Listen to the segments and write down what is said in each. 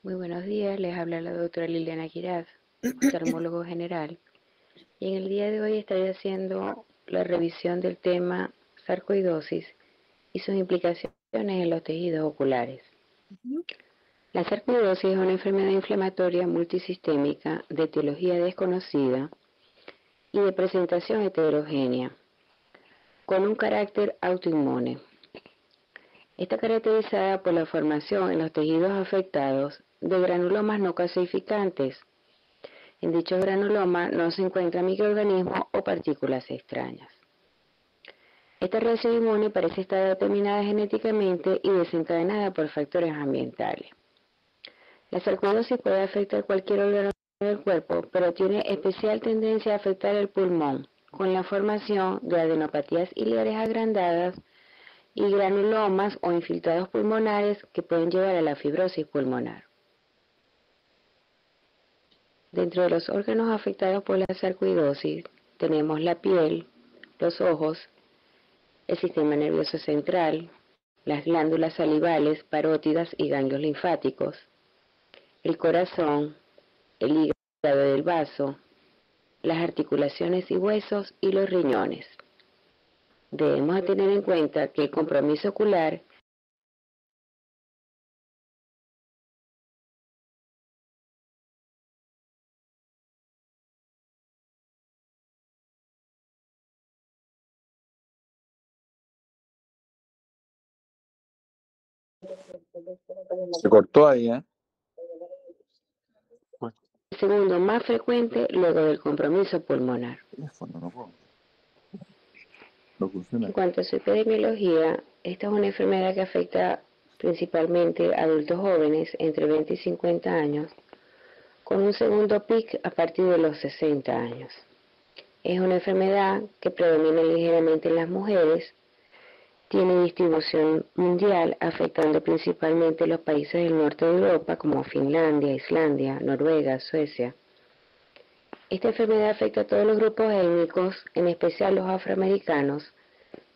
Muy buenos días, les habla la doctora Liliana Quiraz, oftalmólogo general, y en el día de hoy estaré haciendo la revisión del tema sarcoidosis y sus implicaciones en los tejidos oculares. La sarcoidosis es una enfermedad inflamatoria multisistémica de etiología desconocida y de presentación heterogénea, con un carácter autoinmune. Está caracterizada por la formación en los tejidos afectados de granulomas no calcificantes. En dichos granulomas no se encuentran microorganismos o partículas extrañas. Esta reacción inmune parece estar determinada genéticamente y desencadenada por factores ambientales. La sarcoidosis puede afectar cualquier órgano del cuerpo, pero tiene especial tendencia a afectar el pulmón, con la formación de adenopatías biliares agrandadas y granulomas o infiltrados pulmonares que pueden llevar a la fibrosis pulmonar. Dentro de los órganos afectados por la sarcoidosis tenemos la piel, los ojos, el sistema nervioso central, las glándulas salivales, parótidas y ganglios linfáticos, el corazón, el hígado del vaso, las articulaciones y huesos y los riñones. Debemos tener en cuenta que el compromiso ocular Se cortó ahí, ¿eh? es el segundo más frecuente luego del compromiso pulmonar. En cuanto a su epidemiología, esta es una enfermedad que afecta principalmente a adultos jóvenes entre 20 y 50 años, con un segundo pic a partir de los 60 años. Es una enfermedad que predomina ligeramente en las mujeres, tiene distribución mundial, afectando principalmente los países del norte de Europa como Finlandia, Islandia, Noruega, Suecia. Esta enfermedad afecta a todos los grupos étnicos, en especial los afroamericanos,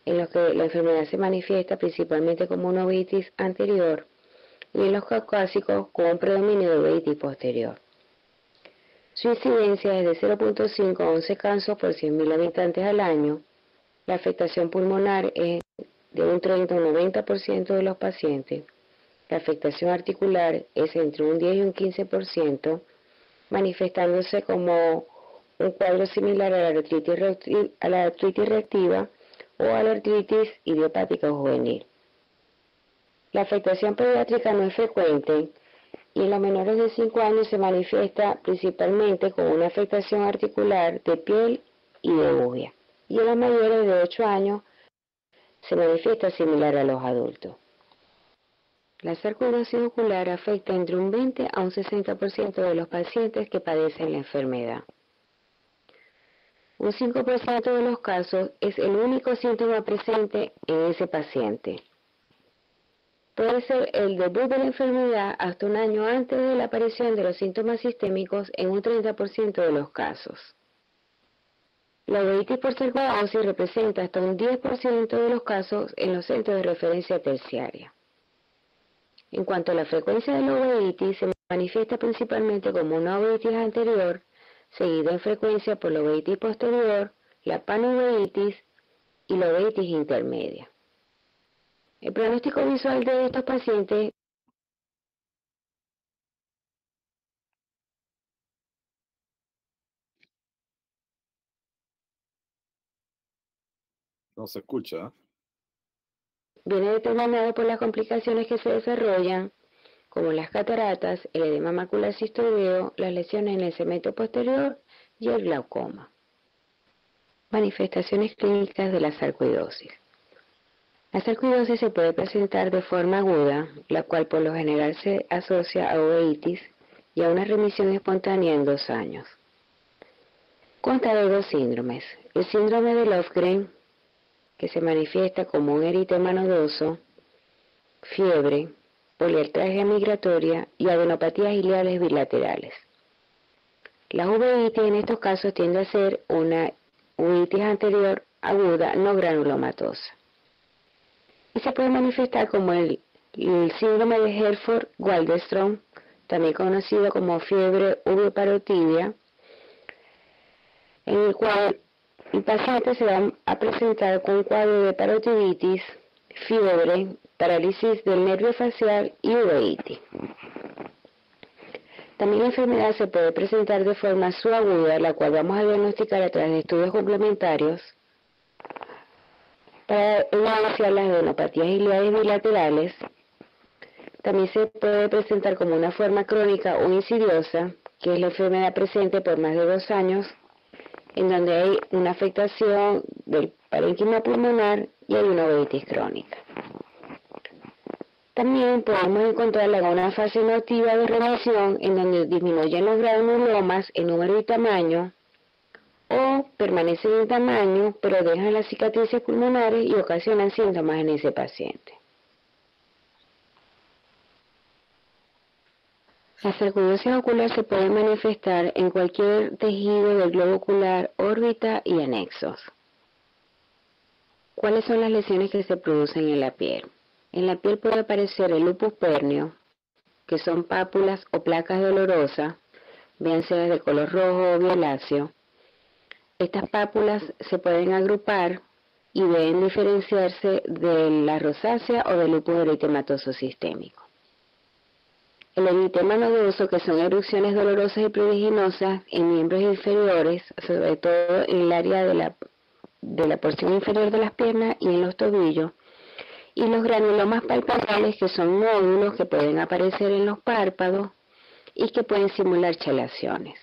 en los que la enfermedad se manifiesta principalmente como una uveitis anterior, y en los caucásicos con un predominio de uveitis posterior. Su incidencia es de 0.5 a 11 casos por 100.000 habitantes al año. La afectación pulmonar es de un 30 a un 90% de los pacientes. La afectación articular es entre un 10 y un 15%, manifestándose como un cuadro similar a la artritis reactiva o a la artritis idiopática juvenil. La afectación pediátrica no es frecuente y en los menores de 5 años se manifiesta principalmente con una afectación articular de piel y de uvea, y en los mayores de 8 años se manifiesta similar a los adultos. La sarcoidosis ocular afecta entre un 20 a un 60% de los pacientes que padecen la enfermedad. Un 5% de los casos es el único síntoma presente en ese paciente. Puede ser el debut de la enfermedad hasta un año antes de la aparición de los síntomas sistémicos en un 30% de los casos. La uveitis por sarcoidosis representa hasta un 10% de los casos en los centros de referencia terciaria. En cuanto a la frecuencia de la uveitis, se manifiesta principalmente como una uveitis anterior, seguida en frecuencia por la uveitis posterior, la panuveitis y la uveitis intermedia. El pronóstico visual de estos pacientes No se escucha. viene determinado por las complicaciones que se desarrollan, como las cataratas, el edema macular cistoideo, las lesiones en el segmento posterior y el glaucoma. Manifestaciones clínicas de la sarcoidosis. La sarcoidosis se puede presentar de forma aguda, la cual por lo general se asocia a uveitis y a una remisión espontánea en 2 años. Consta de 2 síndromes: el síndrome de Löfgren, que se manifiesta como un eritema nodoso, fiebre, poliartralgia migratoria y adenopatías ileales bilaterales. La uveitis en estos casos tiende a ser una uveitis anterior aguda no granulomatosa. Y se puede manifestar como el síndrome de Herford-Waldenström, también conocido como fiebre uveoparotidia, en el cual el paciente se va a presentar con un cuadro de parotiditis, fiebre, parálisis del nervio facial y uveitis. También la enfermedad se puede presentar de forma subaguda, la cual vamos a diagnosticar a través de estudios complementarios para evidenciar las adenopatías iliares bilaterales. También se puede presentar como una forma crónica o insidiosa, que es la enfermedad presente por más de 2 años, en donde hay una afectación del parénquima pulmonar y hay una uveitis crónica. También podemos encontrarla en una fase inactiva de remisión, en donde disminuyen los granulomas en número y tamaño, o permanecen en tamaño, pero dejan las cicatrices pulmonares y ocasionan síntomas en ese paciente. La sarcoidosis ocular se puede manifestar en cualquier tejido del globo ocular, órbita y anexos. ¿Cuáles son las lesiones que se producen en la piel? En la piel puede aparecer el lupus pernio, que son pápulas o placas dolorosas, bien sean de color rojo o violáceo. Estas pápulas se pueden agrupar y deben diferenciarse de la rosácea o del lupus eritematoso sistémico. El eritema nodoso, que son erupciones dolorosas y pruriginosas en miembros inferiores, sobre todo en el área de la porción inferior de las piernas y en los tobillos, y los granulomas palpebrales, que son nódulos que pueden aparecer en los párpados y que pueden simular chalaciones.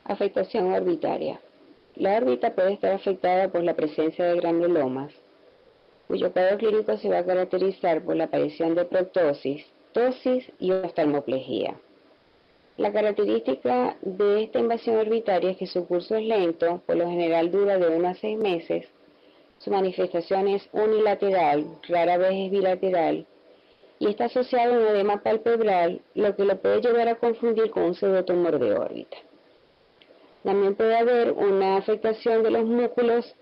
Afectación orbitaria. La órbita puede estar afectada por la presencia de granulomas, cuyo cuadro clínico se va a caracterizar por la aparición de proptosis, ptosis y oftalmoplejía. La característica de esta invasión orbitaria es que su curso es lento, por lo general dura de 1 a 6 meses, su manifestación es unilateral, rara vez es bilateral, y está asociado a un edema palpebral, lo que lo puede llevar a confundir con un pseudotumor de órbita. También puede haber una afectación de los músculos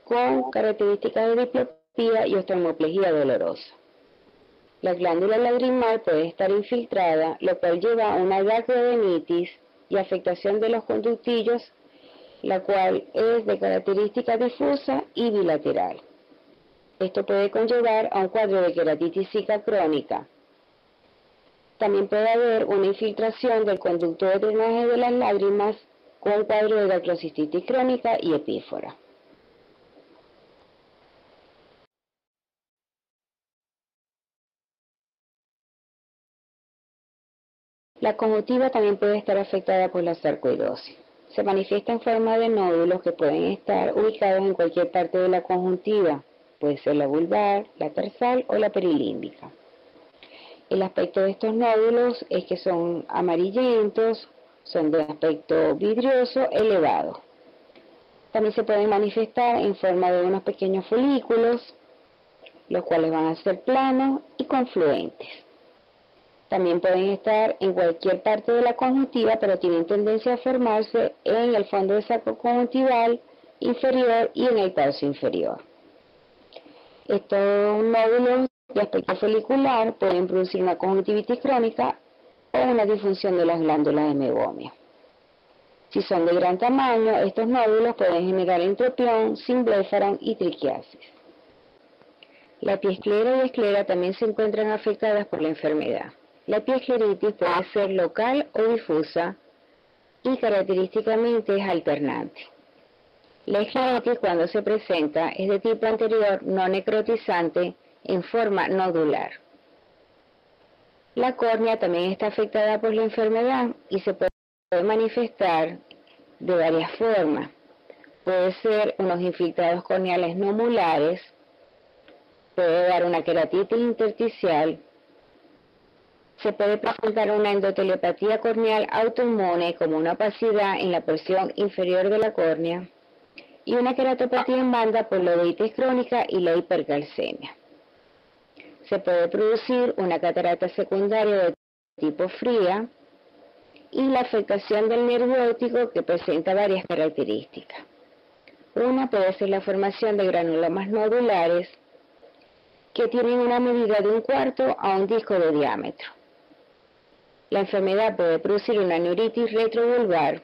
con características de diplopía y oftalmoplejía dolorosa. La glándula lagrimal puede estar infiltrada, lo cual lleva a una gastrodenitis y afectación de los conductillos, la cual es de característica difusa y bilateral. Esto puede conllevar a un cuadro de queratitis zika crónica. También puede haber una infiltración del conducto de drenaje de las lágrimas con un cuadro de dacrocistitis crónica y epífora. La conjuntiva también puede estar afectada por la sarcoidosis. Se manifiesta en forma de nódulos que pueden estar ubicados en cualquier parte de la conjuntiva. Puede ser la vulvar, la tarsal o la perilímbica. El aspecto de estos nódulos es que son amarillentos, son de aspecto vidrioso elevado. También se pueden manifestar en forma de unos pequeños folículos, los cuales van a ser planos y confluentes. También pueden estar en cualquier parte de la conjuntiva, pero tienen tendencia a formarse en el fondo del saco conjuntival inferior y en el tarso inferior. Estos nódulos de aspecto folicular pueden producir una conjuntivitis crónica o una disfunción de las glándulas de Meibomian. Si son de gran tamaño, estos nódulos pueden generar entropión, simblefaron y triquiasis. La epiesclera y esclera también se encuentran afectadas por la enfermedad. La epiescleritis puede ser local o difusa y característicamente es alternante. La escleritis, cuando se presenta, es de tipo anterior no necrotizante en forma nodular. La córnea también está afectada por la enfermedad y se puede manifestar de varias formas. Puede ser unos infiltrados corneales no molares, puede dar una queratitis intersticial, se puede presentar una endotelepatía corneal autoinmune como una opacidad en la porción inferior de la córnea y una queratopatía en banda por la uveitis crónica y la hipercalcemia. Se puede producir una catarata secundaria de tipo fría y la afectación del nervio óptico, que presenta varias características. Una puede ser la formación de granulomas nodulares que tienen una medida de 1/4 a 1 disco de diámetro. La enfermedad puede producir una neuritis retrovulvar,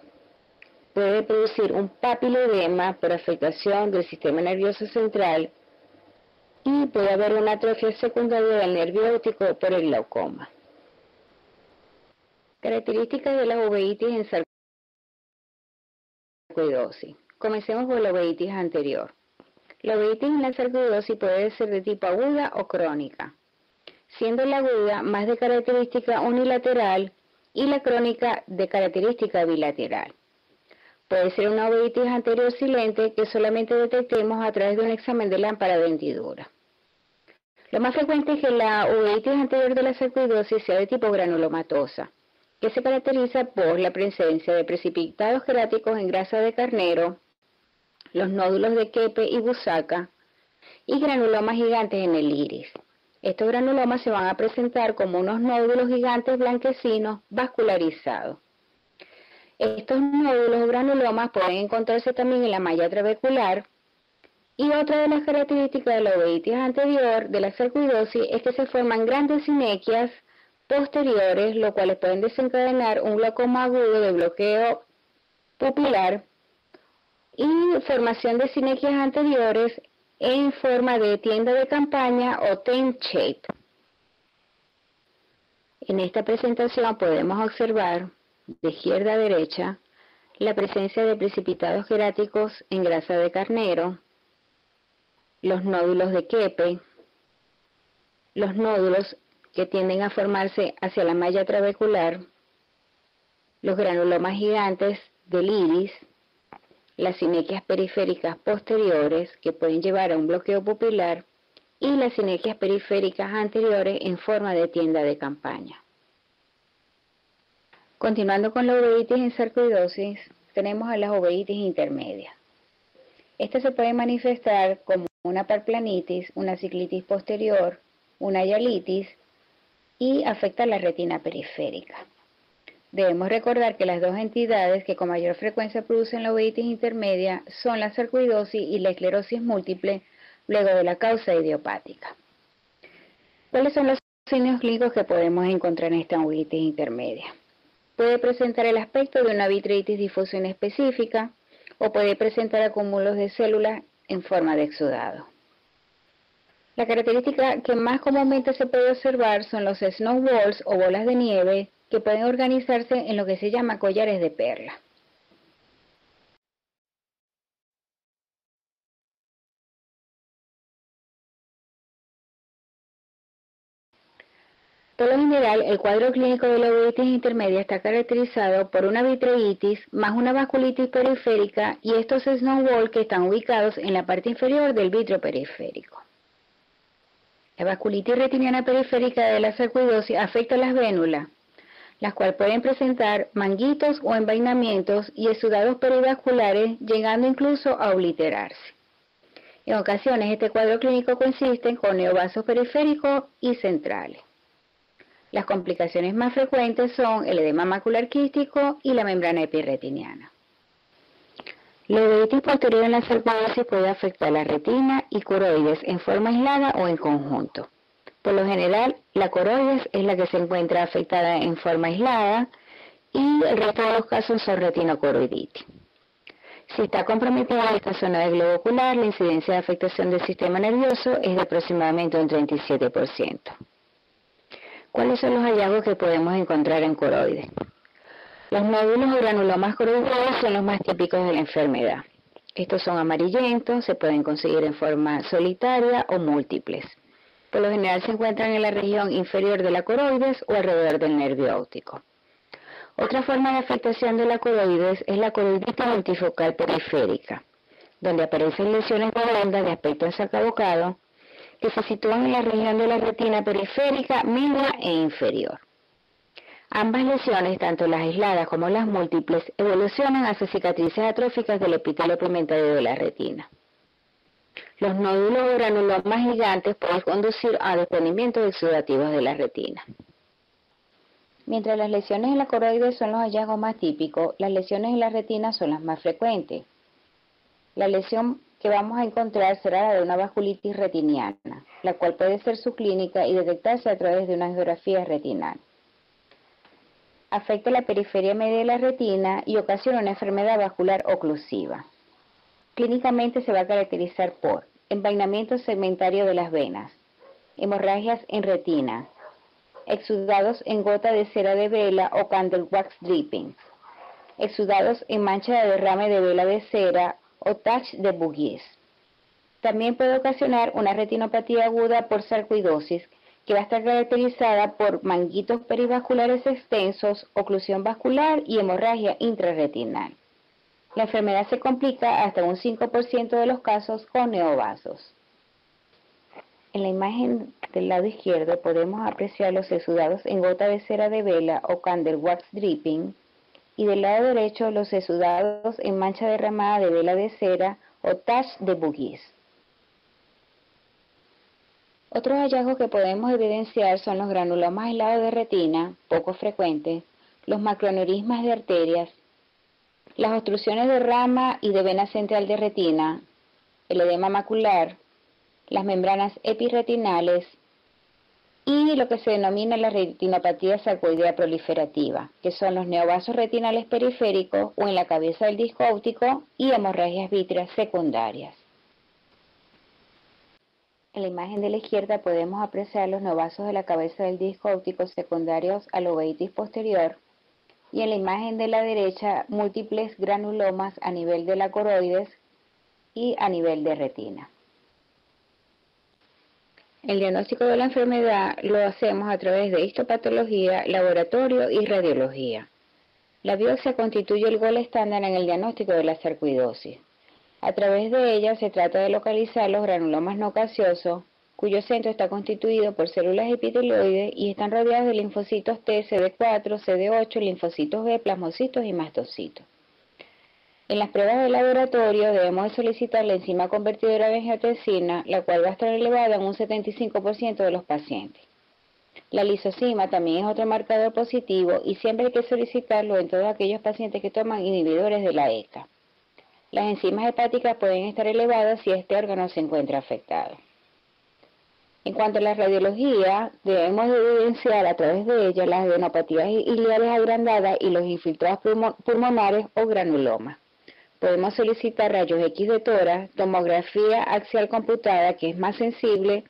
puede producir un papiloedema por afectación del sistema nervioso central y puede haber una atrofia secundaria del nervio óptico por el glaucoma. Características de la uveitis en sarcoidosis. Comencemos por la uveitis anterior. La uveitis en la sarcoidosis puede ser de tipo aguda o crónica, siendo la aguda más de característica unilateral y la crónica de característica bilateral. Puede ser una uveitis anterior silente que solamente detectemos a través de un examen de lámpara de hendidura. Lo más frecuente es que la uveitis anterior de la sarcoidosis sea de tipo granulomatosa, que se caracteriza por la presencia de precipitados queráticos en grasa de carnero, los nódulos de Keppe y Busaca y granulomas gigantes en el iris. Estos granulomas se van a presentar como unos nódulos gigantes blanquecinos vascularizados. Estos nódulos o granulomas pueden encontrarse también en la malla trabecular. Y otra de las características de la uveitis anterior de la sarcoidosis es que se forman grandes sinequias posteriores, lo cuales pueden desencadenar un glaucoma agudo de bloqueo pupilar y formación de sinequias anteriores en forma de tienda de campaña o tent shape. En esta presentación podemos observar de izquierda a derecha la presencia de precipitados queráticos en grasa de carnero, los nódulos de Keppe, los nódulos que tienden a formarse hacia la malla trabecular, los granulomas gigantes del iris, las sinequias periféricas posteriores que pueden llevar a un bloqueo pupilar y las sinequias periféricas anteriores en forma de tienda de campaña. Continuando con la uveitis en sarcoidosis, tenemos a las uveitis intermedias. Esta se puede manifestar como una parplanitis, una ciclitis posterior, una hialitis y afecta la retina periférica. Debemos recordar que las dos entidades que con mayor frecuencia producen la uveitis intermedia son la sarcoidosis y la esclerosis múltiple, luego de la causa idiopática. ¿Cuáles son los signos clínicos que podemos encontrar en esta uveitis intermedia? Puede presentar el aspecto de una vitreitis difusa inespecífica o puede presentar acúmulos de células en forma de exudado. La característica que más comúnmente se puede observar son los snowballs o bolas de nieve que pueden organizarse en lo que se llama collares de perla. Por lo general, el cuadro clínico de la uveitis intermedia está caracterizado por una vitreitis más una vasculitis periférica y estos snowballs que están ubicados en la parte inferior del vitrio periférico. La vasculitis retiniana periférica de la sarcoidosis afecta las vénulas, las cuales pueden presentar manguitos o envainamientos y exudados perivasculares, llegando incluso a obliterarse. En ocasiones, este cuadro clínico consiste con neovasos periféricos y centrales. Las complicaciones más frecuentes son el edema macular quístico y la membrana epirretiniana. La uveitis posterior en la sarcoidosis puede afectar la retina y coroides en forma aislada o en conjunto. Por lo general, la coroides es la que se encuentra afectada en forma aislada y el resto de los casos son retinocoroiditis. Si está comprometida esta zona del globo ocular, la incidencia de afectación del sistema nervioso es de aproximadamente un 37%. ¿Cuáles son los hallazgos que podemos encontrar en coroides? Los nódulos o granulomas coroideos son los más típicos de la enfermedad. Estos son amarillentos, se pueden conseguir en forma solitaria o múltiples. Por lo general se encuentran en la región inferior de la coroides o alrededor del nervio óptico. Otra forma de afectación de la coroides es la coroiditis multifocal periférica, donde aparecen lesiones redondas de aspecto ensacabocado que se sitúan en la región de la retina periférica, media e inferior. Ambas lesiones, tanto las aisladas como las múltiples, evolucionan hacia cicatrices atróficas del epitelio pigmentario de la retina. Los nódulos o granulomas gigantes pueden conducir a desprendimientos exudativos de la retina. Mientras las lesiones en la coroides son los hallazgos más típicos, las lesiones en la retina son las más frecuentes. La lesión que vamos a encontrar será la de una vasculitis retiniana. la cual puede ser subclínica y detectarse a través de una angiografía retinal. Afecta la periferia media de la retina y ocasiona una enfermedad vascular oclusiva. Clínicamente se va a caracterizar por envainamiento segmentario de las venas, hemorragias en retina, exudados en gota de cera de vela o candle wax dripping, exudados en mancha de derrame de vela de cera o tache de Bouguereau. También puede ocasionar una retinopatía aguda por sarcoidosis, que va a estar caracterizada por manguitos perivasculares extensos, oclusión vascular y hemorragia intrarretinal. La enfermedad se complica hasta un 5% de los casos con neovasos. En la imagen del lado izquierdo podemos apreciar los exudados en gota de cera de vela o candle wax dripping, y del lado derecho los exudados en mancha derramada de vela de cera o tache de Bouguereau. Otros hallazgos que podemos evidenciar son los granulomas aislados de retina, poco frecuentes, los macroaneurismas de arterias, las obstrucciones de rama y de vena central de retina, el edema macular, las membranas epirretinales y lo que se denomina la retinopatía sarcoidea proliferativa, que son los neovasos retinales periféricos o en la cabeza del disco óptico y hemorragias vítreas secundarias. En la imagen de la izquierda podemos apreciar los neovasos de la cabeza del disco óptico secundarios a la uveitis posterior, y en la imagen de la derecha múltiples granulomas a nivel de la coroides y a nivel de retina. El diagnóstico de la enfermedad lo hacemos a través de histopatología, laboratorio y radiología. La biopsia constituye el gol estándar en el diagnóstico de la sarcoidosis. A través de ella se trata de localizar los granulomas no gaseosos, cuyo centro está constituido por células epitelioides y están rodeados de linfocitos T, CD4, CD8, linfocitos B, plasmocitos y mastocitos. En las pruebas de laboratorio debemos solicitar la enzima convertidora de angiotensina, la cual va a estar elevada en un 75% de los pacientes. La lisozima también es otro marcador positivo y siempre hay que solicitarlo en todos aquellos pacientes que toman inhibidores de la ECA. Las enzimas hepáticas pueden estar elevadas si este órgano se encuentra afectado. En cuanto a la radiología, debemos evidenciar a través de ella las adenopatías iliares agrandadas y los infiltrados pulmonares o granulomas. Podemos solicitar rayos X de tórax, tomografía axial computada, que es más sensible,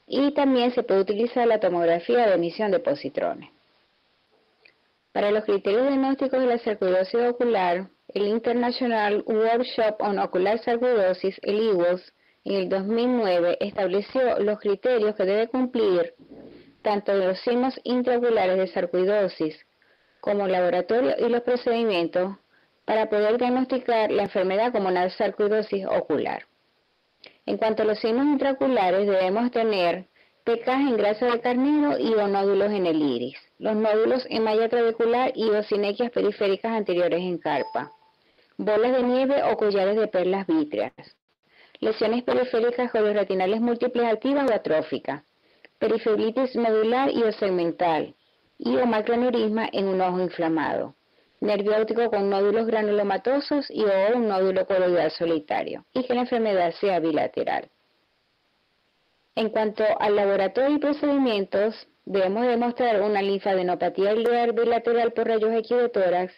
y también se puede utilizar la tomografía de emisión de positrones. Para los criterios diagnósticos de la sarcoidosis ocular, el International Workshop on Ocular Sarcoidosis, el IWOS, en el 2009 estableció los criterios que debe cumplir tanto los signos intraoculares de sarcoidosis como el laboratorio y los procedimientos para poder diagnosticar la enfermedad como una sarcoidosis ocular. En cuanto a los signos intraoculares, debemos tener pecas en grasa de carnero y o nódulos en el iris, los nódulos en malla trabecular y o sinequias periféricas anteriores en carpa, bolas de nieve o collares de perlas vítreas, lesiones periféricas retinales múltiples activas o atróficas, periferitis nodular y o segmental, y o macroaneurisma en un ojo inflamado, nervio óptico con nódulos granulomatosos y o un nódulo coloidal solitario, y que la enfermedad sea bilateral. En cuanto al laboratorio y procedimientos, debemos demostrar una linfadenopatía ileal bilateral por rayos X de tórax,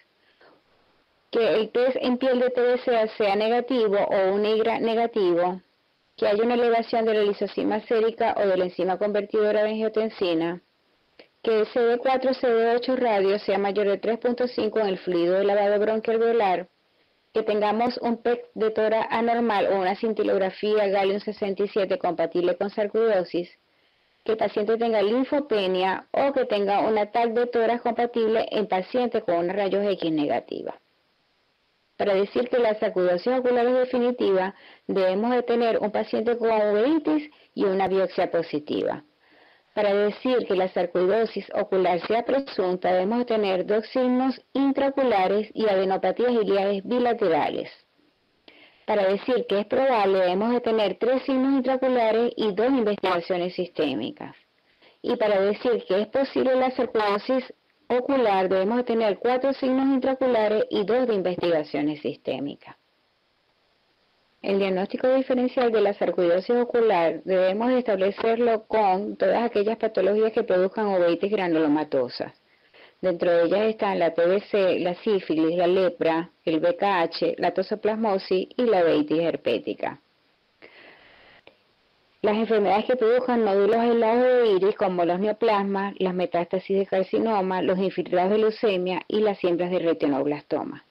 que el test en piel de TBC sea negativo o un IGRA negativo, que haya una elevación de la lisozima sérica o de la enzima convertidora de angiotensina, que el CD4-CD8 radio sea mayor de 3.5 en el fluido de lavado bronquialveolar, que tengamos un PET de tórax anormal o una cintilografía Gallium 67 compatible con sarcoidosis, que el paciente tenga linfopenia o que tenga un TAC de tórax compatible en pacientes con una rayos X negativa. Para decir que la sarcoidosis ocular es definitiva, debemos de tener un paciente con uveitis y una biopsia positiva. Para decir que la sarcoidosis ocular sea presunta, debemos de tener dos signos intraoculares y adenopatías iliares bilaterales. Para decir que es probable, debemos de tener tres signos intraoculares y dos investigaciones sistémicas. Y para decir que es posible la sarcoidosis ocular, debemos de tener 4 signos intraoculares y 2 de investigaciones sistémicas. El diagnóstico diferencial de la sarcoidosis ocular debemos establecerlo con todas aquellas patologías que produzcan uveitis granulomatosa. Dentro de ellas están la TBC, la sífilis, la lepra, el BKH, la toxoplasmosis y la uveitis herpética. Las enfermedades que produzcan nódulos aislados de iris, como los neoplasmas, las metástasis de carcinoma, los infiltrados de leucemia y las siembras de retinoblastoma.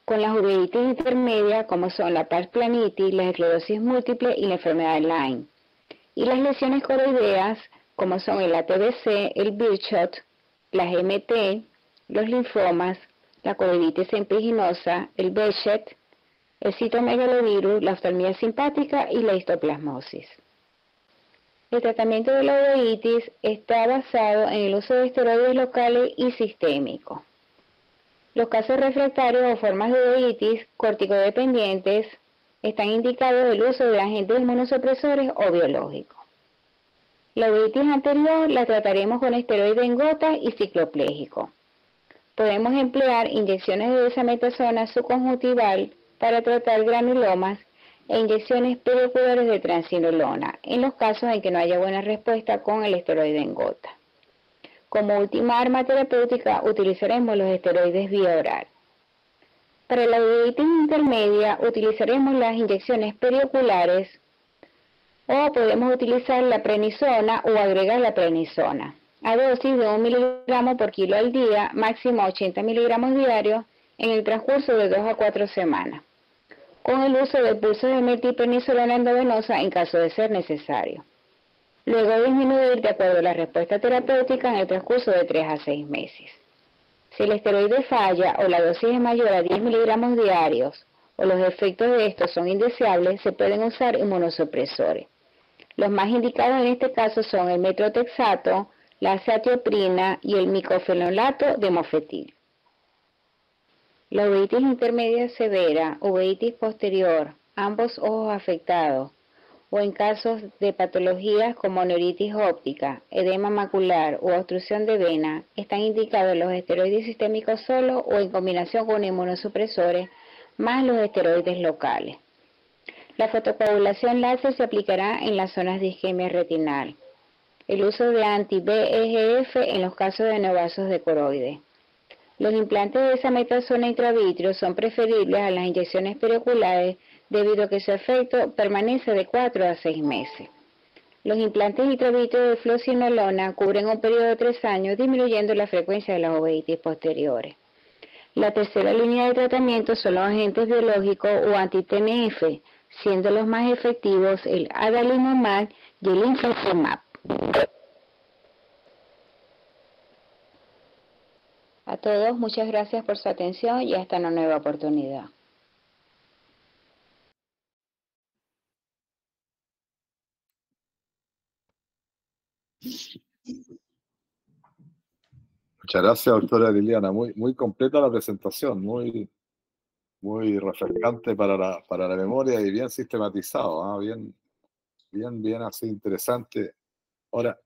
Con las uveitis intermedias, como son la pars planitis, la esclerosis múltiple y la enfermedad de Lyme. Y las lesiones coroideas, como son el ATVC, el Birchot, las MT, los linfomas, la coroiditis empiginosa, el Behçet, el citomegalovirus, la oftalmía simpática y la histoplasmosis. El tratamiento de la uveitis está basado en el uso de esteroides locales y sistémicos. Los casos refractarios o formas de uveitis corticodependientes están indicados el uso de agentes inmunosupresores o biológicos. La uveitis anterior la trataremos con esteroide en gotas y cicloplégico. Podemos emplear inyecciones de desametasona subconjuntival para tratar granulomas e inyecciones perioculares de transinolona en los casos en que no haya buena respuesta con el esteroide en gota. Como última arma terapéutica utilizaremos los esteroides vía oral. Para la uveitis intermedia utilizaremos las inyecciones perioculares o podemos utilizar la prednisona o agregar la prednisona a dosis de 1 miligramo por kilo al día, máximo 80 miligramos diarios en el transcurso de 2 a 4 semanas, con el uso de pulsos de metilprednisolona endovenosa en caso de ser necesario. Luego disminuir de acuerdo a la respuesta terapéutica en el transcurso de 3 a 6 meses. Si el esteroide falla o la dosis es mayor a 10 miligramos diarios o los efectos de estos son indeseables, se pueden usar inmunosupresores. Los más indicados en este caso son el metrotexato, la azatioprina y el micofenolato de mofetil. La uveitis intermedia severa, uveitis posterior, ambos ojos afectados, o en casos de patologías como neuritis óptica, edema macular o obstrucción de vena, están indicados los esteroides sistémicos solo o en combinación con inmunosupresores, más los esteroides locales. La fotocoagulación láser se aplicará en las zonas de isquemia retinal. El uso de anti-VEGF en los casos de neovasos de coroides. Los implantes de desametasona intravítrea son preferibles a las inyecciones perioculares debido a que su efecto permanece de 4 a 6 meses. Los implantes intravítreos de fluocinolona cubren un periodo de 3 años, disminuyendo la frecuencia de las uveitis posteriores. La tercera línea de tratamiento son los agentes biológicos o anti-TNF, siendo los más efectivos el adalimumab y el infliximab. A todos, muchas gracias por su atención y hasta una nueva oportunidad. Muchas gracias, doctora Liliana. Muy completa la presentación, muy refrescante para la memoria y bien sistematizado, ¿eh? Bien así interesante. Ahora,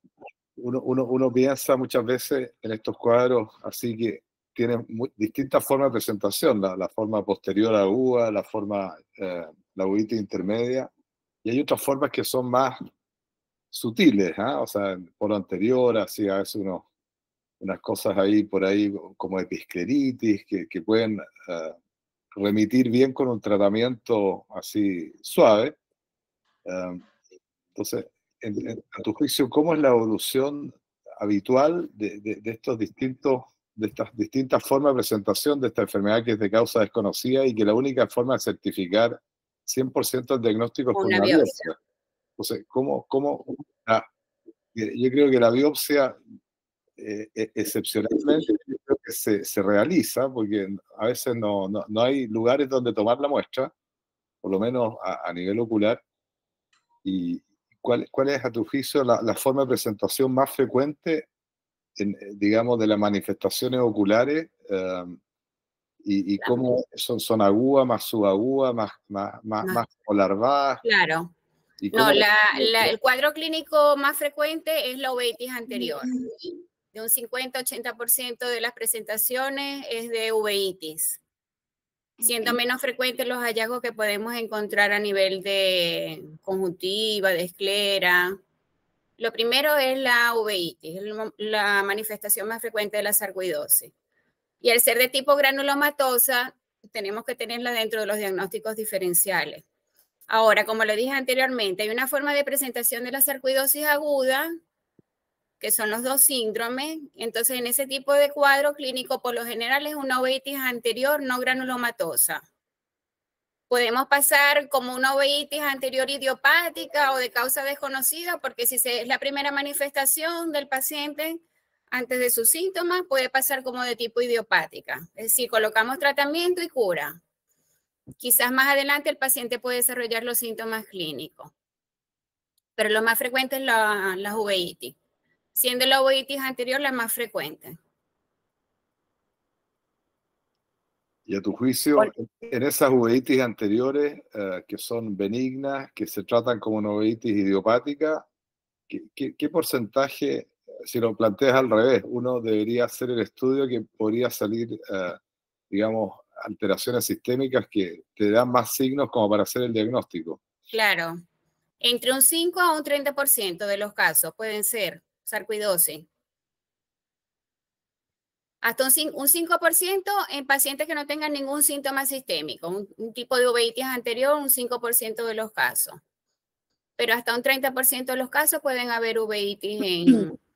uno piensa muchas veces en estos cuadros así que tienen distintas formas de presentación, la forma posterior aguda, la uveitis intermedia, y hay otras formas que son más sutiles, ¿eh? O sea, por lo anterior, así a veces unas cosas ahí por ahí como episcleritis que pueden remitir bien con un tratamiento así suave. Entonces, a tu juicio, ¿cómo es la evolución habitual de estas distintas formas de presentación de esta enfermedad que es de causa desconocida y que la única forma de certificar 100% el diagnóstico es con una biopsia? Entonces, yo creo que la biopsia excepcionalmente creo que se realiza porque a veces no hay lugares donde tomar la muestra, por lo menos a nivel ocular. ¿Y cuál es, a tu juicio, la forma de presentación más frecuente, digamos, de las manifestaciones oculares? Y cómo son agudas, más subagudas, más larvadas. Claro. No, el cuadro clínico más frecuente es la uveitis anterior. De un 50-80% de las presentaciones es de uveitis. siendo menos frecuentes los hallazgos que podemos encontrar a nivel de conjuntiva, de esclera. Lo primero es la uveitis, la manifestación más frecuente de la sarcoidosis. Y al ser de tipo granulomatosa, tenemos que tenerla dentro de los diagnósticos diferenciales. Ahora, como le dije anteriormente, hay una forma de presentación de la sarcoidosis aguda, que son los dos síndromes. Entonces, en ese tipo de cuadro clínico, por lo general es una uveitis anterior no granulomatosa. Podemos pasar como una uveitis anterior idiopática o de causa desconocida, porque si es la primera manifestación del paciente antes de sus síntomas, puede pasar como de tipo idiopática. Es decir, colocamos tratamiento y cura. Quizás más adelante el paciente puede desarrollar los síntomas clínicos. Pero lo más frecuente es la uveitis, siendo la uveitis anterior la más frecuente. Y a tu juicio, en esas uveitis anteriores, que son benignas, que se tratan como una uveitis idiopática, ¿qué porcentaje, si lo planteas al revés, uno debería hacer el estudio que podría salir, digamos, alteraciones sistémicas que te dan más signos como para hacer el diagnóstico? Claro. Entre un 5 a un 30% de los casos pueden ser sarcoidosis. Hasta un 5% en pacientes que no tengan ningún síntoma sistémico. Un tipo de uveitis anterior, un 5% de los casos. Pero hasta un 30% de los casos pueden haber uveitis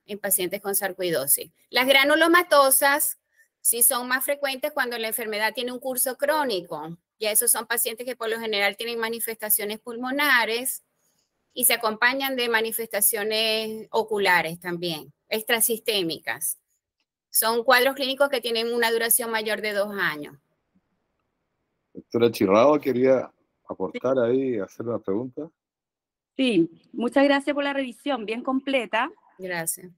en pacientes con sarcoidosis. Las granulomatosas sí son más frecuentes cuando la enfermedad tiene un curso crónico. Ya esos son pacientes que por lo general tienen manifestaciones pulmonares y se acompañan de manifestaciones oculares también, extrasistémicas. Son cuadros clínicos que tienen una duración mayor de 2 años. Doctora Chirrao, quería aportar ahí, hacer una pregunta. Sí, muchas gracias por la revisión, bien completa. Gracias.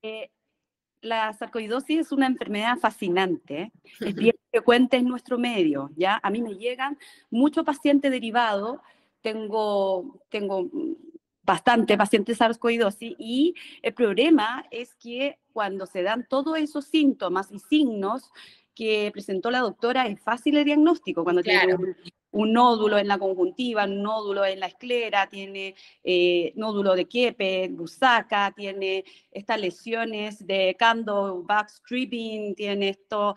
La sarcoidosis es una enfermedad fascinante, es bien frecuente en nuestro medio, ¿ya? A mí me llegan muchos pacientes derivados, tengo bastante pacientes sarcoidosis y el problema es que cuando se dan todos esos síntomas y signos que presentó la doctora es fácil el diagnóstico, cuando Claro. tiene un nódulo en la conjuntiva, un nódulo en la esclera, tiene nódulo de Keppe, Busaca, tiene estas lesiones de Cando backstripping, tiene estos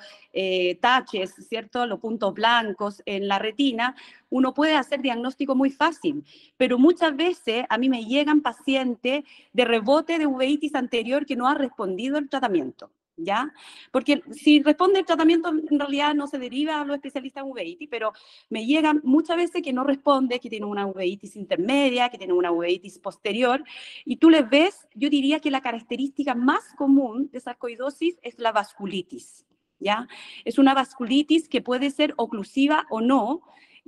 taches, ¿cierto? Los puntos blancos en la retina. Uno puede hacer diagnóstico muy fácil, pero muchas veces a mí me llegan pacientes de rebote de uveitis anterior que no ha respondido al tratamiento, ¿ya? Porque si responde el tratamiento, en realidad no se deriva a los especialistas en uveitis, pero me llegan muchas veces que no responde, que tiene una uveitis intermedia, que tiene una uveitis posterior, y tú les ves, yo diría que la característica más común de sarcoidosis es la vasculitis, ¿ya? Es una vasculitis que puede ser oclusiva o no,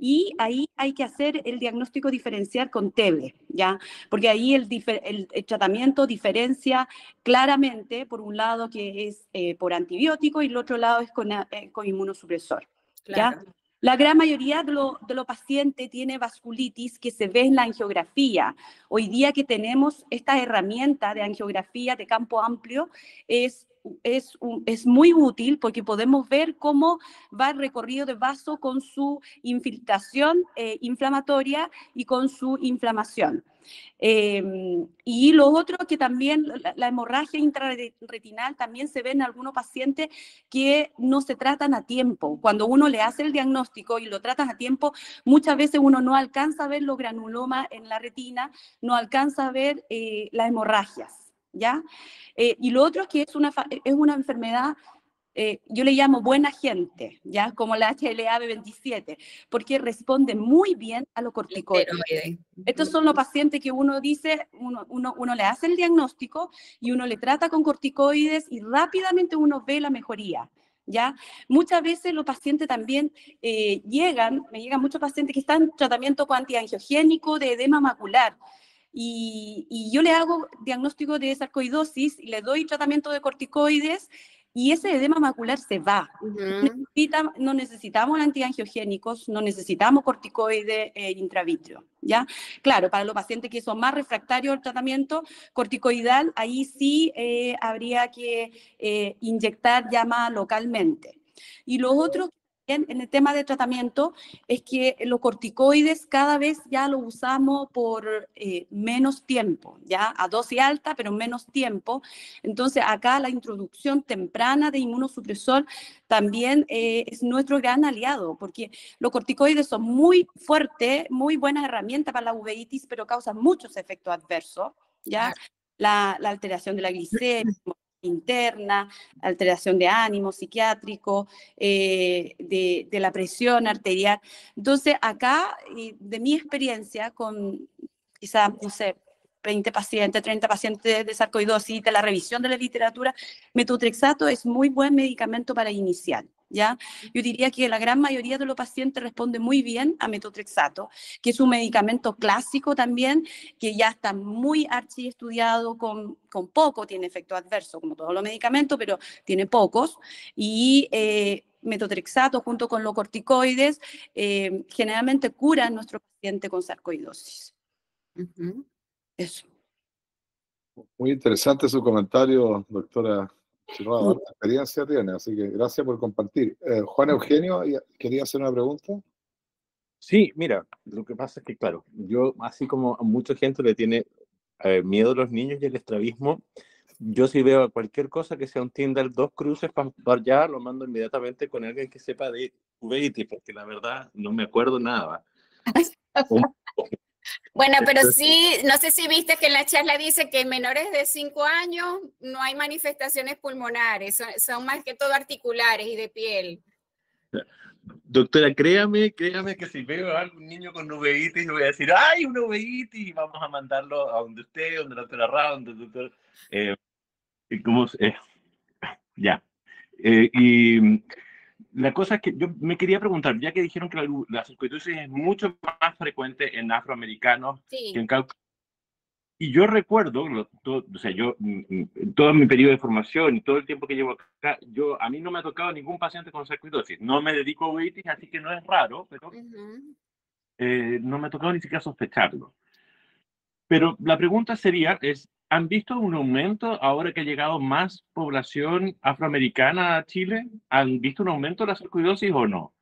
y ahí hay que hacer el diagnóstico diferencial con TEBE, ¿ya? Porque ahí el tratamiento diferencia claramente, por un lado que es por antibiótico y el otro lado es con inmunosupresor, ¿ya? Claro. La gran mayoría de los pacientes tiene vasculitis que se ve en la angiografía. Hoy día que tenemos esta herramienta de angiografía de campo amplio, es muy útil porque podemos ver cómo va el recorrido de vaso con su infiltración inflamatoria y con su inflamación. Y lo otro que también, la hemorragia intrarretinal también se ve en algunos pacientes que no se tratan a tiempo. Cuando uno le hace el diagnóstico y lo tratan a tiempo, muchas veces uno no alcanza a ver los granulomas en la retina, no alcanza a ver las hemorragias, ¿ya? Y lo otro es que es una enfermedad, yo le llamo buena gente, ¿ya? Como la HLA-B27, porque responde muy bien a los corticoides. Estos son los pacientes que uno dice, uno le hace el diagnóstico y uno le trata con corticoides y rápidamente uno ve la mejoría, ¿ya? Muchas veces los pacientes también me llegan muchos pacientes que están en tratamiento con antiangiogénico de edema macular. Y yo le hago diagnóstico de sarcoidosis y le doy tratamiento de corticoides y ese edema macular se va. No necesitamos antiangiogénicos, no necesitamos corticoides intravítreos, ¿ya? Claro, para los pacientes que son más refractarios al tratamiento corticoidal, ahí sí habría que inyectar ya más localmente. Y los otros en el tema de tratamiento es que los corticoides cada vez ya lo usamos por menos tiempo, ya a dosis alta, pero menos tiempo. Entonces acá la introducción temprana de inmunosupresor también es nuestro gran aliado, porque los corticoides son muy fuertes, muy buenas herramientas para la uveitis, pero causan muchos efectos adversos, ¿ya? La alteración de la glicemia interna, alteración de ánimo psiquiátrico, de la presión arterial. Entonces, acá, de mi experiencia con quizás, no sé, 20 pacientes, 30 pacientes de sarcoidosis, de la revisión de la literatura, metotrexato es muy buen medicamento para iniciar, ¿ya? Yo diría que la gran mayoría de los pacientes responde muy bien a metotrexato, que es un medicamento clásico también, que ya está muy archiestudiado, con poco tiene efecto adverso, como todos los medicamentos, pero tiene pocos, y metotrexato junto con los corticoides generalmente curan a nuestro paciente con sarcoidosis. Eso. Muy interesante su comentario, doctora Chirrada. Harta experiencia tiene, así que gracias por compartir. Juan Eugenio, ¿quería hacer una pregunta? Sí, mira, lo que pasa es que, claro, yo, así como a mucha gente le tiene miedo a los niños y el estrabismo, yo si veo cualquier cosa que sea un Tyndall 2 cruces para allá, lo mando inmediatamente con alguien que sepa de uveitis, porque la verdad no me acuerdo nada. Bueno, pero sí, no sé si viste que en la charla dice que en menores de 5 años no hay manifestaciones pulmonares, son más que todo articulares y de piel. Doctora, créame que si veo a algún niño con uveitis, voy a decir, ¡ay, una uveitis! Y vamos a mandarlo a donde usted, donde la doctora Ra, donde el doctor... ya. Y la cosa es que yo me quería preguntar, ya que dijeron que la sarcoidosis es mucho más frecuente en afroamericanos que en caucasianos. Y yo recuerdo, o sea, yo, todo mi periodo de formación y todo el tiempo que llevo acá, a mí no me ha tocado ningún paciente con sarcoidosis. No me dedico a uveitis, así que no es raro, pero no me ha tocado ni siquiera sospecharlo. Pero la pregunta sería, ¿han visto un aumento ahora que ha llegado más población afroamericana a Chile? ¿Han visto un aumento de la sarcoidosis o no?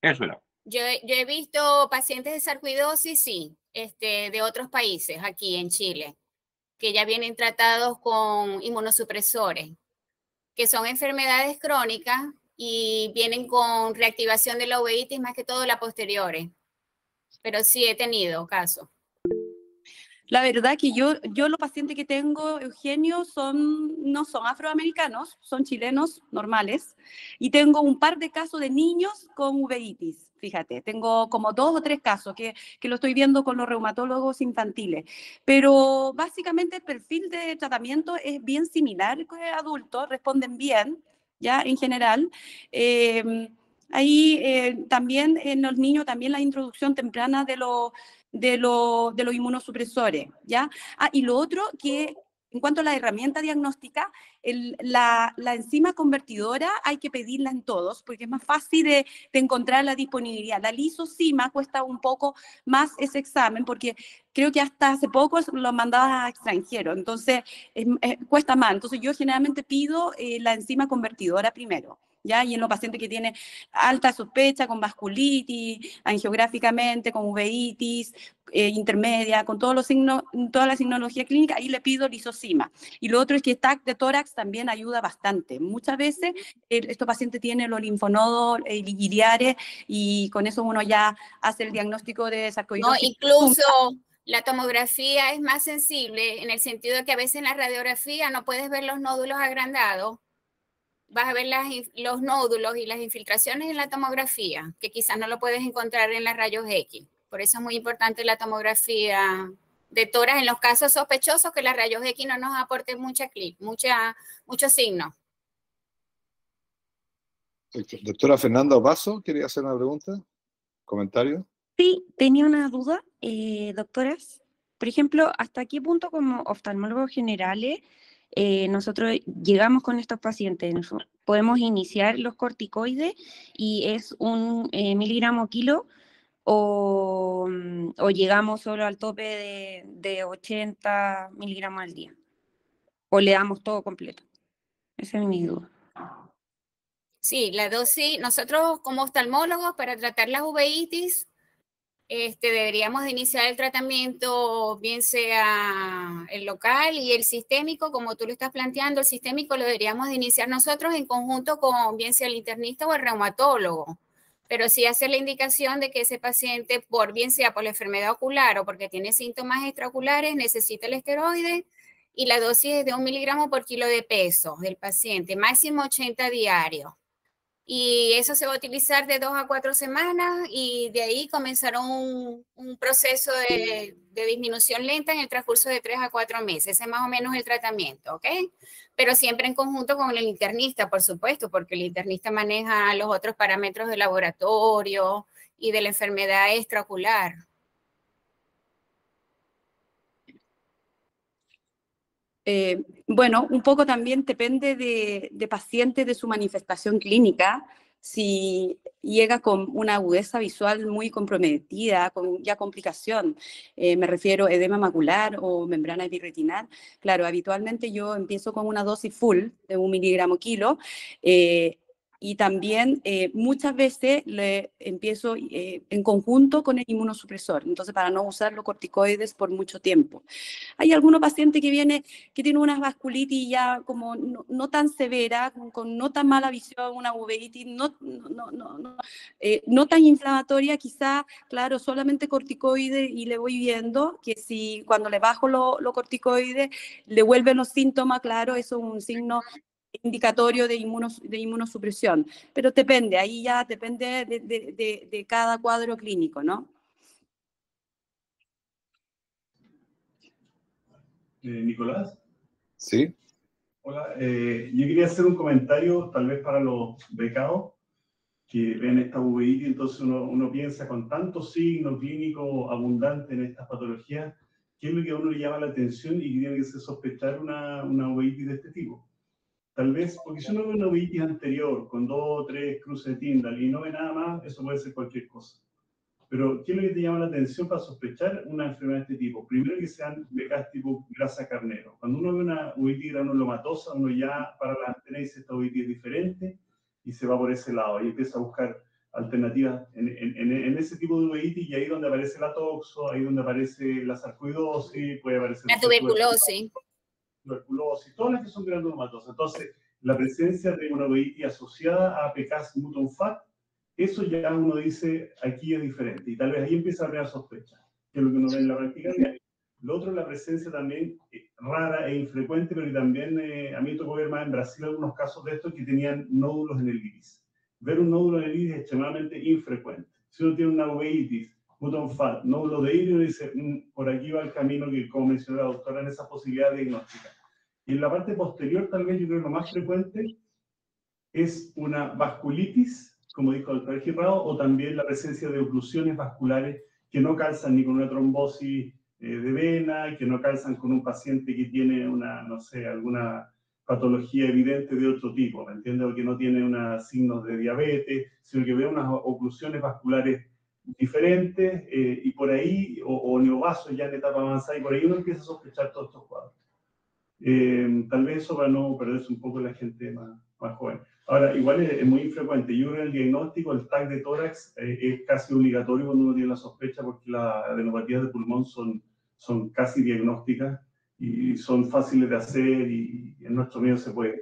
Eso era. Yo he visto pacientes de sarcoidosis, sí, de otros países aquí en Chile, que ya vienen tratados con inmunosupresores, que son enfermedades crónicas y vienen con reactivación de la uveitis, más que todo la posteriores. Pero sí he tenido casos. La verdad que yo los pacientes que tengo, Eugenio, no son afroamericanos, son chilenos normales, y tengo un par de casos de niños con uveitis, fíjate, tengo como 2 o 3 casos que lo estoy viendo con los reumatólogos infantiles, pero básicamente el perfil de tratamiento es bien similar con adultos, responden bien, ya en general. Ahí también en los niños, también la introducción temprana de los inmunosupresores, ¿ya? Y lo otro que, en cuanto a la herramienta diagnóstica, la enzima convertidora hay que pedirla en todos, porque es más fácil de encontrar la disponibilidad. La lisozima cuesta un poco más ese examen, porque creo que hasta hace poco lo mandaba a extranjeros, entonces cuesta más. Entonces yo generalmente pido la enzima convertidora primero, ¿ya? Y en los pacientes que tienen alta sospecha, con vasculitis, angiográficamente, con uveitis, intermedia, con todos los signos, toda la signología clínica, ahí le pido lisozima. Y lo otro es que TAC de tórax también ayuda bastante. Muchas veces estos pacientes tienen los linfonodos iliares y con eso uno ya hace el diagnóstico de sarcoidosis. No, incluso la tomografía es más sensible en el sentido de que a veces en la radiografía no puedes ver los nódulos agrandados. Vas a ver los nódulos y las infiltraciones en la tomografía, que quizás no lo puedes encontrar en las rayos X. Por eso es muy importante la tomografía de tórax en los casos sospechosos, que las rayos X no nos aporten muchos signos. Doctora Fernanda Opaso, ¿quería hacer una pregunta? ¿Comentario? Sí, tenía una duda, doctoras. Por ejemplo, ¿hasta qué punto como oftalmólogos generales nosotros llegamos con estos pacientes? ¿Podemos iniciar los corticoides y es 1 miligramo kilo o llegamos solo al tope de 80 miligramos al día? ¿O le damos todo completo? Esa es mi duda. Sí, la dosis, nosotros como oftalmólogos para tratar las uveitis, deberíamos de iniciar el tratamiento, bien sea el local y el sistémico, como tú lo estás planteando, el sistémico lo deberíamos de iniciar nosotros en conjunto con bien sea el internista o el reumatólogo, pero sí hacer la indicación de que ese paciente, bien sea por la enfermedad ocular o porque tiene síntomas extraoculares, necesita el esteroide y la dosis es de 1 miligramo por kilo de peso del paciente, máximo 80 diarios. Y eso se va a utilizar de 2 a 4 semanas y de ahí comenzaron un proceso de disminución lenta en el transcurso de 3 a 4 meses. Ese es más o menos el tratamiento, ¿ok? Pero siempre en conjunto con el internista, por supuesto, porque el internista maneja los otros parámetros de laboratorio y de la enfermedad extraocular. Bueno, un poco también depende de paciente, de su manifestación clínica. Si llega con una agudeza visual muy comprometida, con ya complicación, me refiero a edema macular o membrana epirretinal, claro, habitualmente yo empiezo con una dosis full de 1 miligramo kilo, y también muchas veces le empiezo en conjunto con el inmunosupresor, entonces para no usar los corticoides por mucho tiempo. Hay algunos pacientes que tienen una vasculitis ya como no tan severa, con no tan mala visión, una uveitis no tan inflamatoria, quizá, claro, solamente corticoides y le voy viendo que si cuando le bajo los corticoides le vuelven los síntomas, claro, eso es un signo indicatorio de inmunosupresión, pero depende, ahí ya depende de cada cuadro clínico, ¿no? Nicolás. Sí. Hola, yo quería hacer un comentario tal vez para los becados que ven esta uveitis, y entonces uno piensa con tantos signos clínicos abundantes en estas patologías, ¿qué es lo que a uno le llama la atención y que tiene que sospechar una uveitis de este tipo? Tal vez, porque si uno ve una uveitis anterior con 2 o 3 cruces de Tyndall y no ve nada más, eso puede ser cualquier cosa. Pero, ¿qué es lo que te llama la atención para sospechar una enfermedad de este tipo? Primero, que sean becas tipo grasa carnero. Cuando uno ve una uveitis granulomatosa, uno ya para la antena dice esta uveitis es diferente y se va por ese lado. Y empieza a buscar alternativas en ese tipo de uveitis, y ahí donde aparece la toxo, ahí donde aparece la sarcoidosis, puede aparecer la tuberculosis. Tuberculosis, todas las que son granulomatosas. Entonces, la presencia de una uveitis asociada a PKS mutant fat, eso ya uno dice, aquí es diferente, y tal vez ahí empieza a haber sospecha, que es lo que uno ve en la práctica diaria. Lo otro es la presencia también rara e infrecuente, pero que también a mí me tocó ver más en Brasil algunos casos de estos que tenían nódulos en el iris. Ver un nódulo en el iris es extremadamente infrecuente. Si uno tiene una uveitis, mutant fat, nódulo de iris, uno dice, por aquí va el camino que, como mencionó la doctora, en esa posibilidad diagnóstica. Y en la parte posterior, tal vez yo creo que lo más frecuente es una vasculitis, como dijo el doctor Girrao, o también la presencia de oclusiones vasculares que no calzan ni con una trombosis de vena, que no calzan con un paciente que tiene una, no sé, alguna patología evidente de otro tipo, ¿me entiendes? O que no tiene signos de diabetes, sino que ve unas oclusiones vasculares diferentes y por ahí, o neovasos ya en etapa avanzada, y por ahí uno empieza a sospechar todos estos cuadros. Tal vez eso para no perderse un poco la gente más joven. Ahora, igual es muy infrecuente. Yo creo que el diagnóstico, el TAC de tórax, es casi obligatorio cuando uno tiene la sospecha, porque las adenopatías de pulmón son casi diagnósticas y son fáciles de hacer, y en nuestro medio se puede.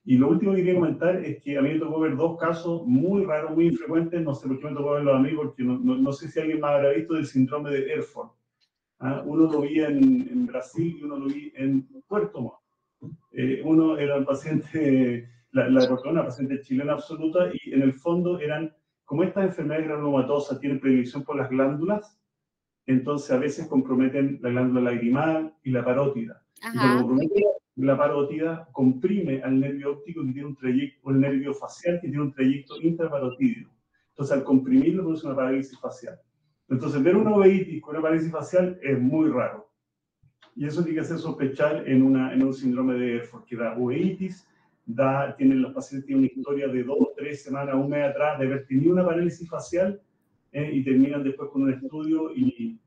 Y lo último que quería comentar es que a mí me tocó ver 2 casos muy raros, muy infrecuentes. No sé por qué me tocó verlos a mí, porque no sé si alguien más habrá visto del síndrome de Erfurt. Uno lo vi en Brasil y uno lo vi en Puerto Montt. Uno era un paciente, una paciente chilena absoluta, y en el fondo eran, como estas enfermedades granulomatosas tienen predilección por las glándulas, entonces a veces comprometen la glándula lagrimal y la parótida. Y cuando compromete la parótida, comprime al nervio óptico que tiene un trayecto, o el nervio facial que tiene un trayecto intraparotídeo. Entonces al comprimirlo produce una parálisis facial. Entonces, ver una uveitis con una parálisis facial es muy raro. Y eso tiene que hacer sospechar en un síndrome de Erfurt, que da uveitis, los pacientes tienen una historia de 2 o 3 semanas, un mes atrás, de haber tenido una parálisis facial, y terminan después con un estudio. Y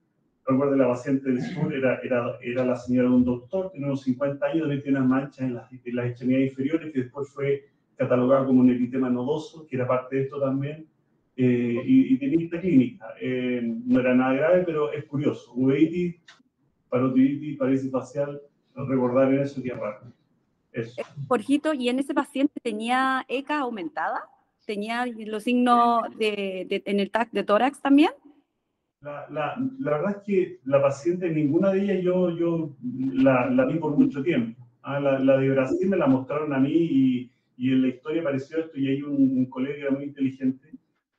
recuerdo, la paciente del sur era la señora de un doctor, tiene unos 50 años, también tiene unas manchas en las extremidades inferiores, que después fue catalogado como un eritema nodoso, que era parte de esto también, y tenía esta clínica. No era nada grave, pero es curioso. Uveitis, parotiditis, parálisis facial, recordar en eso que es raro. Eso. Jorgito, ¿y en ese paciente tenía ECA aumentada? ¿Tenía los signos en el TAC de tórax también? La verdad es que la paciente, ninguna de ellas yo la vi por mucho tiempo. La de Brasil me la mostraron a mí y en la historia apareció esto y hay un colega muy inteligente.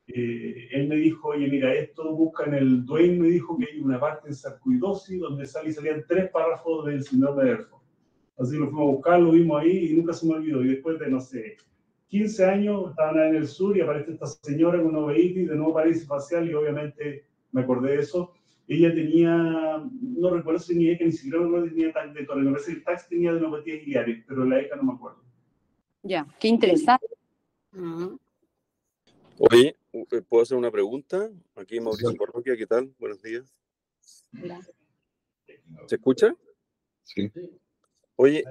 Él me dijo, oye, mira, esto busca en el Duane, me dijo que hay una parte en sarcoidosis donde salían 3 párrafos del síndrome de Erfurt. Así que lo fuimos a buscar, lo vimos ahí y nunca se me olvidó. Y después de, no sé, 15 años, estaban en el sur y aparece esta señora con una uveitis, de nuevo parálisis facial y obviamente me acordé de eso. Ella tenía, no recuerdo si tenía ECA, ni siquiera no tenía TAC de tórax. Me parece que el TAC tenía adenopatías iliares, pero la ECA no me acuerdo. Ya, qué interesante. Oye, ¿puedo hacer una pregunta? Aquí Mauricio Parroquia, ¿qué tal? Buenos días. Hola. ¿Se escucha? Sí. Oye,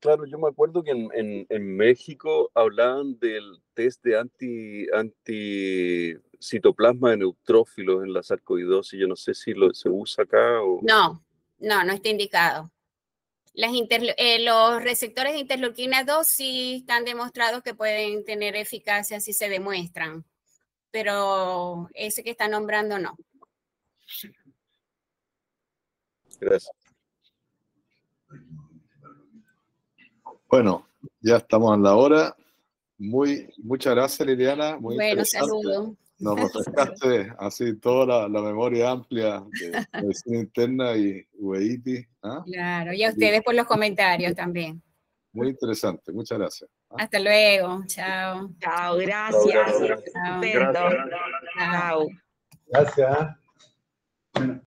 claro, yo me acuerdo que en México hablaban del test de anticitoplasma de neutrófilos en la sarcoidosis. Yo no sé si se usa acá o... No está indicado. Los receptores de interleuquina 2 sí están demostrados que pueden tener eficacia si se demuestran, pero ese que está nombrando no. Gracias. Bueno, ya estamos en la hora. Muchas gracias, Liliana. Muy bueno, saludos. Nos refrescaste así toda la memoria amplia de medicina interna y uveitis. Claro, y a ustedes por los comentarios también. Muy interesante, muchas gracias. Hasta luego, chao. Chao, gracias. Chao. Estupendo. Chao. Gracias. Bueno.